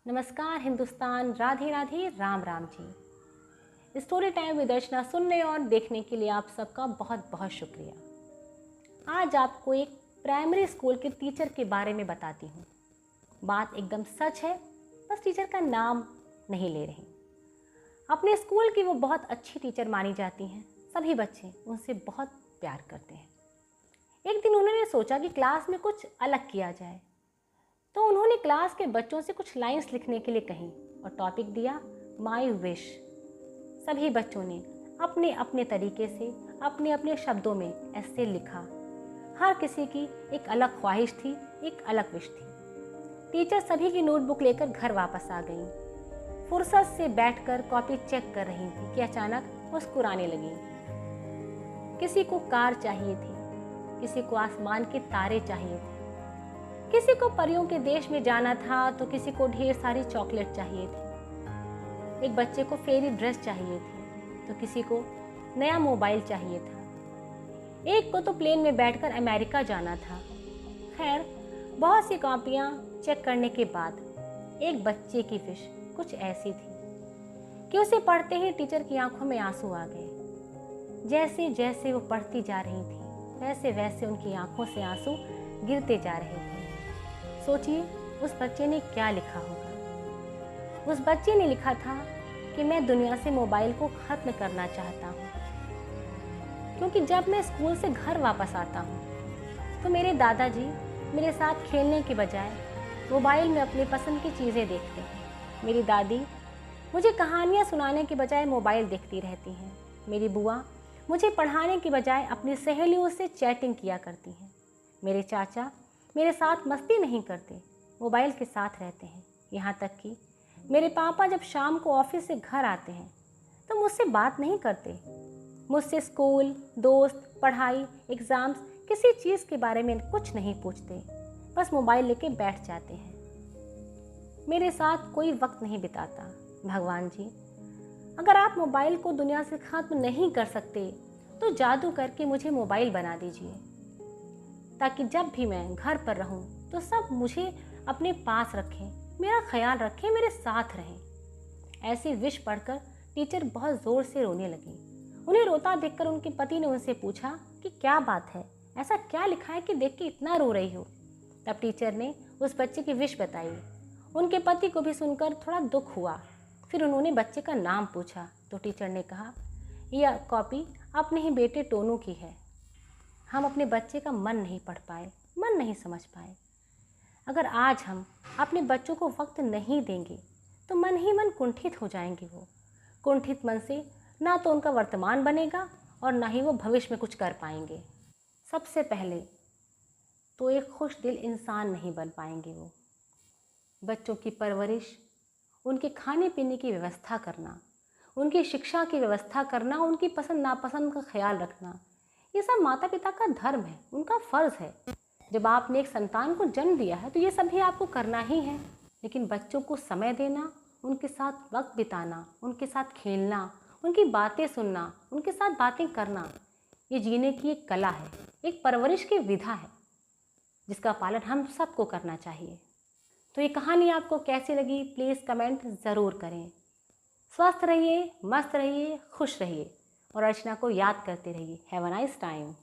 नमस्कार Hindustan, Radhe Radhe, Ram Ram ji. Story time with अर्चना सुनने और देखने के लिए आप सबका बहुत बहुत शुक्रिया। आज आपको एक प्राइमरी स्कूल के टीचर के बारे में बताती हूँ। बात एकदम सच है, बस टीचर का नाम नहीं ले रही। अपने स्कूल की वो बहुत अच्छी टीचर मानी जाती हैं। सभी बच्चे उनसे बहुत प्यार करते हैं। एक दिन उन्होंने सोचा कि क्लास में कुछ अलग किया जाए, तो उन्होंने क्लास के बच्चों से कुछ लाइंस लिखने के लिए कहीं और टॉपिक दिया माई विश। सभी बच्चों ने अपने अपने तरीके से अपने अपने शब्दों में ऐसे लिखा। हर किसी की एक अलग ख्वाहिश थी, एक अलग विश थी। टीचर सभी की नोटबुक लेकर घर वापस आ गई। फुर्सत से बैठकर कॉपी चेक कर रही थी कि अचानक मुस्कुराने लगी। किसी को कार चाहिए थी, किसी को आसमान के तारे चाहिए थे, किसी को परियों के देश में जाना था तो किसी को ढेर सारी चॉकलेट चाहिए थी। एक बच्चे को फेरी ड्रेस चाहिए थी तो किसी को नया मोबाइल चाहिए था। एक को तो प्लेन में बैठकर अमेरिका जाना था। खैर, बहुत सी कॉपियां चेक करने के बाद एक बच्चे की विश कुछ ऐसी थी कि उसे पढ़ते ही टीचर की आंखों में आंसू आ गए। जैसे जैसे वो पढ़ती जा रही थी वैसे वैसे उनकी आंखों से आंसू गिरते जा रहे थे। सोचिए उस बच्चे ने क्या लिखा होगा। उस बच्चे ने लिखा था कि मैं दुनिया से मोबाइल को खत्म करना चाहता हूँ, क्योंकि जब मैं स्कूल से घर वापस आता हूँ तो मेरे दादाजी मेरे साथ खेलने के बजाय मोबाइल में अपनी पसंद की चीज़ें देखते हैं। मेरी दादी मुझे कहानियाँ सुनाने के बजाय मोबाइल देखती रहती हैं। मेरी बुआ मुझे पढ़ाने के बजाय अपनी सहेलियों से चैटिंग किया करती हैं। मेरे चाचा मेरे साथ मस्ती नहीं करते, मोबाइल के साथ रहते हैं। यहाँ तक कि मेरे पापा जब शाम को ऑफिस से घर आते हैं तो मुझसे बात नहीं करते। मुझसे स्कूल, दोस्त, पढ़ाई, एग्ज़ाम्स, किसी चीज़ के बारे में कुछ नहीं पूछते, बस मोबाइल लेके बैठ जाते हैं। मेरे साथ कोई वक्त नहीं बिताता। भगवान जी, अगर आप मोबाइल को दुनिया से ख़त्म नहीं कर सकते तो जादू करके मुझे मोबाइल बना दीजिए, ताकि जब भी मैं घर पर रहूं तो सब मुझे अपने पास रखें, मेरा ख्याल रखें, मेरे साथ रहें। ऐसी विश पढ़कर टीचर बहुत ज़ोर से रोने लगी। उन्हें रोता देखकर उनके पति ने उनसे पूछा कि क्या बात है, ऐसा क्या लिखा है कि देख के इतना रो रही हो। तब टीचर ने उस बच्चे की विश बताई। उनके पति को भी सुनकर थोड़ा दुख हुआ। फिर उन्होंने बच्चे का नाम पूछा तो टीचर ने कहा, यह कॉपी अपने ही बेटे टोनू की है। हम अपने बच्चे का मन नहीं पढ़ पाए, मन नहीं समझ पाए। अगर आज हम अपने बच्चों को वक्त नहीं देंगे तो मन ही मन कुंठित हो जाएंगे। वो कुंठित मन से ना तो उनका वर्तमान बनेगा और ना ही वो भविष्य में कुछ कर पाएंगे। सबसे पहले तो एक खुश दिल इंसान नहीं बन पाएंगे वो। बच्चों की परवरिश, उनके खाने पीने की व्यवस्था करना, उनकी शिक्षा की व्यवस्था करना, उनकी पसंद नापसंद का ख्याल रखना, ये सब माता पिता का धर्म है, उनका फ़र्ज़ है। जब आपने एक संतान को जन्म दिया है तो ये सब भी आपको करना ही है। लेकिन बच्चों को समय देना, उनके साथ वक्त बिताना, उनके साथ खेलना, उनकी बातें सुनना, उनके साथ बातें करना, ये जीने की एक कला है, एक परवरिश की विधा है, जिसका पालन हम सबको करना चाहिए। तो ये कहानी आपको कैसी लगी प्लीज़ कमेंट ज़रूर करें। स्वस्थ रहिए, मस्त रहिए, खुश रहिए और अर्चना को याद करते रहिए। Have a nice time.